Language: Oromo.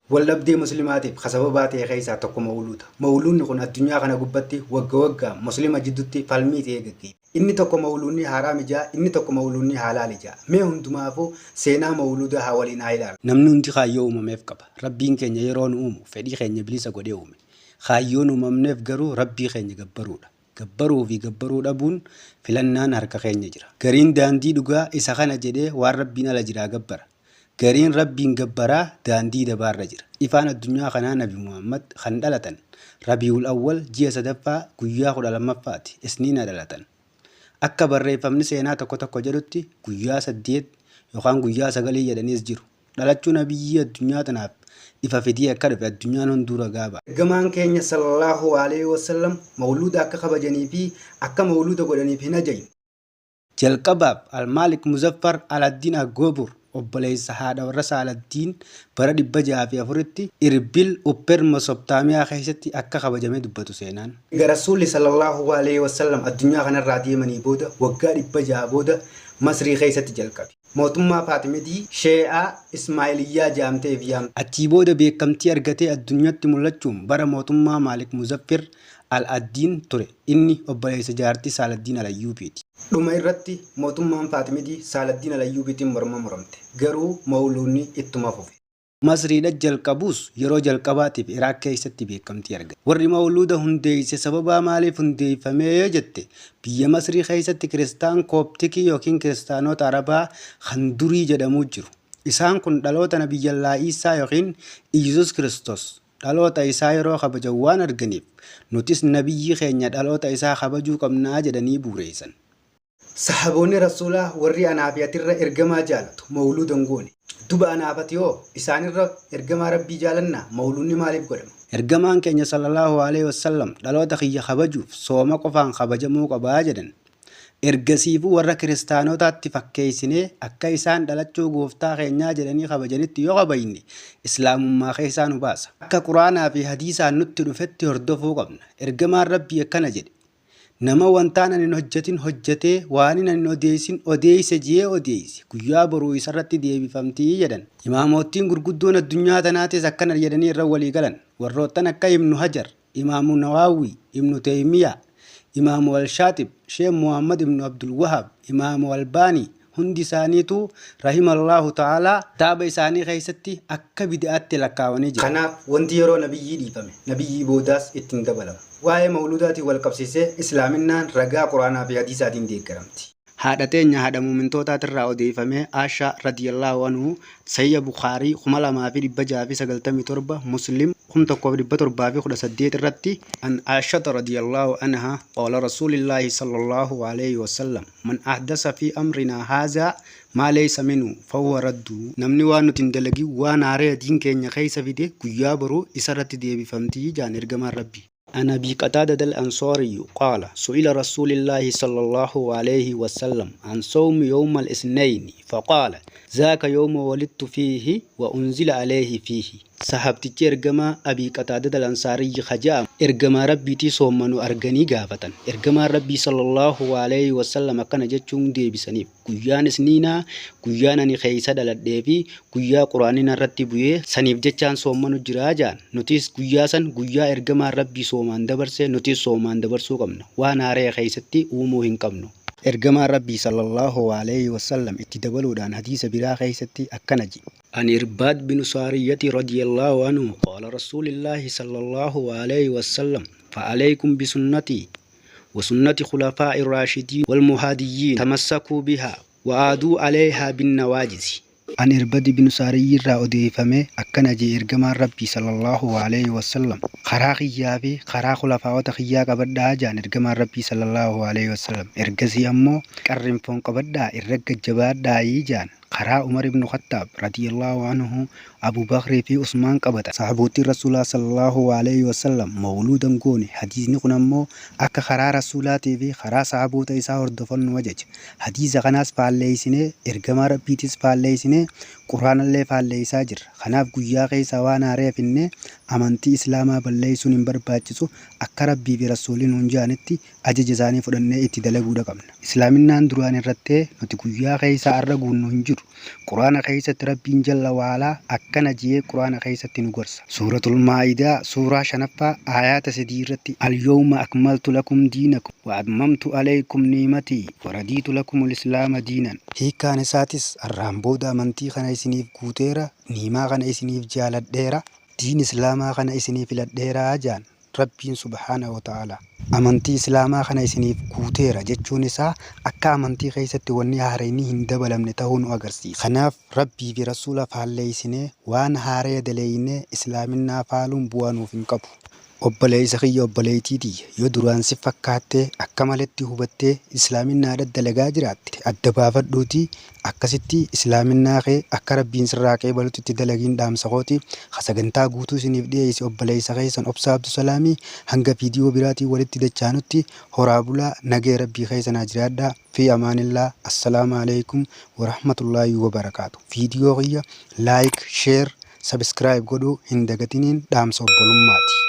Wallabdee muslimaatiif kasaba baatee keessaa tokko mawluuda. Mawluunni kun addunyaa kana gubbatti waggaa muslima jidduutti falmii ta'ee gaggeessa. Inni tokko mawluunni haraam ijaa, inni tokko mawluunni halaal ijaa. Mee hundumaafuu seenaa mawluuda haa waliin haa ilaalu. Namni hundi kaayyoo uumameef qaba. Rabbiin keenya yeroo nu uumu fedhii keenya bilisa godhee uume. Kaayyoon uumamneef garuu rabbii keenya gabbaruudha. Gabbaruu fi gabbaruu dhabuun filannaan harka keenya jira. Gariin daandii dhugaa isa kana jedhee waan rabbiin ala jiraa gabbara. Gariin rabbiin gabbaraa daandii dabaarra jira. Ifaan addunyaa kanaa Nabi Muhammad kan dhalatan Rabiul Awwal ji'a sadaffaa guyyaa 12ffaati. Isniina dhalatan. Akka barreeffamni seenaa tokko jedhutti guyyaa 8 yookaan guyyaa 9 jedhaniis jiru. Dhalachuu nabiyyii addunyaa tanaaf ifa fidii akka dhufe addunyaan hundura gaaba. Ergamaan keenya sallallahu alaihi wasallam mawluuda akka kabajanii fi akka mawluuda godhaniif hin ajajne. Jalqabaaf Al-Maalik Muzaffar Al-Addiin Agoobur obboleessa haadha warra Saaladdiin bara 604tti Irbil Upper Mesopotaamiyaa keessatti akka kabajamee dubbatu seenaan. Rasuulli sallallahu alaihi wasallam addunyaa kanarraa deemanii booda waggaa 600 booda Masrii keessatti jalqabe. Mootummaa Faatimitii Shee'aa Ismaa'iliyyaa jaamtee fi achii booda beekamtii argatee addunyaatti mul'achuun bara mootummaa Maalik Muzaffir Al-Addiin ture. Inni obboleessa jaartii Saaladdiin Alayyuubiiti. Dhuma irratti mootummaan Faatimitii Saaladdiin Alayyuubiitiin muramte. Garuu mawluunni ittuma fufe. Masriidha jalqabuus yeroo jalqabaatiif Iraaq keessatti beekamtii argate. Warri mawluuda hundeesse sababa maaliif hundeeffamee jette biyya Masrii keessatti kiristaan kooptikii yookiin kiristaanota Arabaa kan durii jedhamuu jiru. Isaan kun dhaloota Nabiyyallaa Iisaa yookiin Iyyasuus Kiristoos dhaloota isaa yeroo kabajan waan arganiif nutis nabiyyi keenya dhaloota isaa kabajuu qabnaa jedhanii buureessan. Sahaboonni Rasuulaa warri anaafiyatirra ergamaa jaalatu mawluudan goone. Duba anaafati yoo isaanirra ergamaa Rabbii jaalannaa mawluunni maaliif godhama? Ergamaan keenya sallallahu alaihi wasallam dhaloota kiyya kabajuuf sooma qofaan kabajamuu qabaa jedhan. Ergasiifuu warra kiristaanotaatti fakkeessinee akka isaan dhalachuu gooftaa keenyaa jedhanii kabajanitti yoo kabajne islaamummaa keessaa nu baasa. Akka quraanaa fi hadiisaan nutti dhufetti hordofuu qabna. Ergamaan Rabbii akkana jedhe. Nama wantaan ani hojjetin hojjetee waan ani odeessin odeesse jee odeesse guyyaa boruu isarratti deebifamtii jedhan. Imaamottiin gurguddoon addunyaa tanaatis akkana jedhanii irra walii galan. Warroottan akka Ibnu Hajar, Imaamu Nawawi, Ibnu Taymiyaa, Imaamu Al-Shaatib, Sheekh Muhammad Ibnu Abdul Wahab, Imaamu Albaanii hundi isaaniitu rahimallahu ta'ala taaba isaanii keessatti akka bid'aatti lakkaawanii jiru. Kanaaf wanti yeroo nabiyyii dhiifame nabiyyii boodaas ittiin dabalama. Waa'ee mawluudaatiin wal qabsiisee islaaminaan ragaa quraanaa fi hadiisaatiin deeggaramti. Haadha teenya haadha muummintootaarraa odeeffamee Aashaa radiyallahu anhu Sayya Bukaarii 2697 Muslim 1718 irratti an Aashaa radiyallahu anha qaala rasuulillahi sallallahu alayhi wasallam man ahdasa fi amrinaa haazaa maa laysa minhu fahuwa raddu. Namni waan nuti hin dalagin waan haaree diin keenya keessa fide guyyaa boruu isarratti deebifamtii jaan ergamaan Rabbii. عن أبي قتادة الأنصاري قال سئل رسول الله صلى الله عليه وسلم عن صوم يوم الاثنين فقال ذاك يوم ولدت فيه وأنزل عليه فيه. صحابتي إرجما أبي قتادة الأنصاري خجام إرجما ربي تصومنو أرجني جافة إرجما ربي صلى الله عليه وسلم كان جتشون دي بسنيف كيان سنينا كيان نخيسة دلدي كيا قرآننا رتبوه سنيف جتشان صومنو جراجان نوتيس كياسن كيا إرجما ربي صومان دبرسه نوتيس صومان دبرسو قمنا وانا رأي خيستي وموهن قمنو. إرجما ربي صلى الله عليه وسلم اتدبلودان حديث بلا خيستي أكنجي. عن إرباد بن سارية رضي الله عنه قال رسول الله صلى الله عليه وسلم فعليكم بسنتي وسنة خلفاء الراشدين والمهديين تمسكوا بها وعادوا عليها بالنواجذ. عن إرباد بن سارية رضي فمه أكنجي إرجما ربي صلى الله عليه وسلم خراق يابي خراق خلفاء وتخيا قبدا جان إرجما ربي صلى الله عليه وسلم إرجزي أمو كرم فون قبدا إرجع جباد داي جان خرا عمر بن الخطاب رضي الله عنه أبو بكر في عثمان قبدا صحابوتي رسول صلى الله عليه وسلم مولودا قوني حديث نقنمو أك خرا رسولاتي في خرا صحابوتا إسا هردفن وجج حديث غناس فالليسيني إرجما ربي تس فالليسيني قرآن اللي فالليسا جر خناف قيا غيسا وانا ريفيني amantii islaamaa balleessuun hin barbaachisu akka rabbii fi rasuuliin nuun jedhanitti ajaja isaanii fudhannee itti dalaguudha qabna. Islaaminaan duraan irratti nuti guyyaa keessa arra guunnu hin jiru. Quraana keessatti rabbiin jalla waalaa akkana jedhee quraana keessatti nu gorsa. Suuratul Maa'idaa suuraa 5 aayaata 3 irratti al-yawma akmaltu lakum diinakum wa atmamtu alaykum ni'matii wa radiitu lakumul islaama diinan. Hiikkaan isaatis arraan booda amantii kana isiniif guuteera, ni'imaa kana isiniif jaaladheera, diin islaamaa kana isiniif filadheeraa jaan rabbiin subhaanahu wa ta'ala. Amantii islaamaa kana isiniif guuteera jechuun isaa akka amantii keessatti wanni haarayni hin dabalamne ta'uu nu agarsiisa. Kanaaf rabbii fi rasuula faalleessinee waan haaraya daleeynee islaaminaa faaluun bu'aa nuuf hin qabu. Obboleessa kiyya obboleettiiti yoo duraan si fakkaattee akka malatti hubattee islaaminaa dalagaa jiraatte adda baafadhuutii akkasitti islaaminaa kee akka rabbiin sirraa qeebalutti itti dalagiin dhaamsa kooti. Sagantaa guutuu isiniif dhiyeesse obboleessa keessan Obsaa Abdusalaamii hanga viidiyoo biraatiin walitti dachaanutti horaa bulaa nagee rabbii keessanaa jiraadhaa fi amaanillaa. Assalaamu alaikum wa rahmatullaahi wa barakaatu. Viidiyoo kiyya laayik, sheer, sabiskiraayib godhuu hin dagatiniin dhaamsa obbolummaati.